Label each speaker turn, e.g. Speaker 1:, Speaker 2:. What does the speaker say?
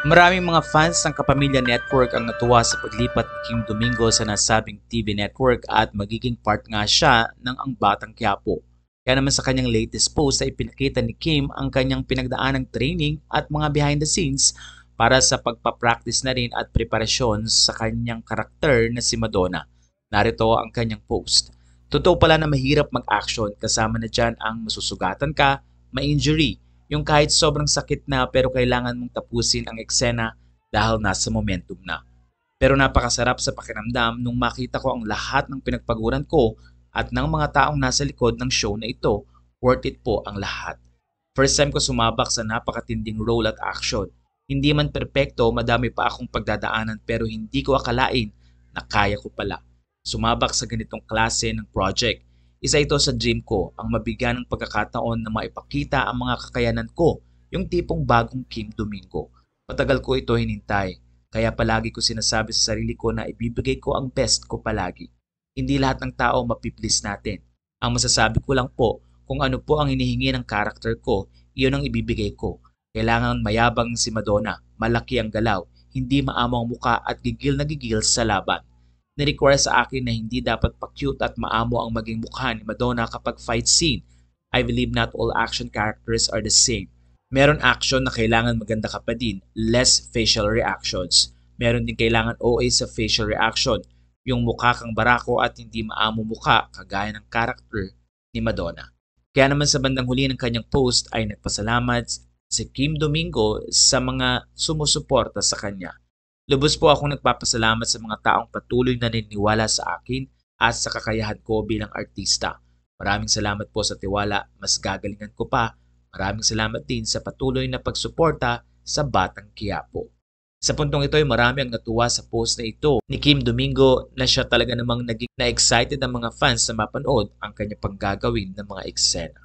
Speaker 1: Maraming mga fans ng Kapamilya Network ang natuwa sa paglipat ni Kim Domingo sa nasabing TV network at magiging part nga siya ng Ang Batang Quiapo. Kaya naman sa kanyang latest post ay ipinakita ni Kim ang kanyang pinagdaanang training at mga behind the scenes para sa pagpapractice na rin at preparasyon sa kanyang karakter na si Madonna. Narito ang kanyang post. Totoo pala na mahirap mag-action, kasama na dyan ang masusugatan ka, ma-injury, yung kahit sobrang sakit na pero kailangan mong tapusin ang eksena dahil nasa momentum na. Pero napakasarap sa pakiramdam nung makita ko ang lahat ng pinagpaguran ko at ng mga taong nasa likod ng show na ito. Worth it po ang lahat. First time ko sumabak sa napakatinding role at action. Hindi man perpekto, madami pa akong pagdadaanan pero hindi ko akalain na kaya ko pala sumabak sa ganitong klase ng project. Isa ito sa dream ko, ang mabigyan ng pagkakataon na maipakita ang mga kakayanan ko, yung tipong bagong Kim Domingo. Matagal ko ito hinintay, kaya palagi ko sinasabi sa sarili ko na ibibigay ko ang best ko palagi. Hindi lahat ng tao mapiplease natin. Ang masasabi ko lang po, kung ano po ang hinihingi ng karakter ko, iyon ang ibibigay ko. Kailangan mayabang si Madonna, malaki ang galaw, hindi maamo ang muka at gigil na gigil sa laban. Ni-require sa akin na hindi dapat pa-cute at maamo ang maging mukha ni Madonna kapag fight scene. I believe not all action characters are the same. Meron action na kailangan maganda ka pa din, less facial reactions. Meron din kailangan OA sa facial reaction, yung mukha kang barako at hindi maamo mukha kagaya ng character ni Madonna. Kaya naman sa bandang huli ng kanyang post ay nagpasalamat si Kim Domingo sa mga sumusuporta sa kanya. Lubos po akong nagpapasalamat sa mga taong patuloy na naniniwala sa akin at sa kakayahan ko bilang artista. Maraming salamat po sa tiwala, mas gagalingan ko pa. Maraming salamat din sa patuloy na pagsuporta sa Batang Quiapo. Sa puntong ito ay marami ang natuwa sa post na ito ni Kim Domingo na siya talaga namang naging na-excited ang mga fans na mapanood ang kanya pang gagawin ng mga eksena.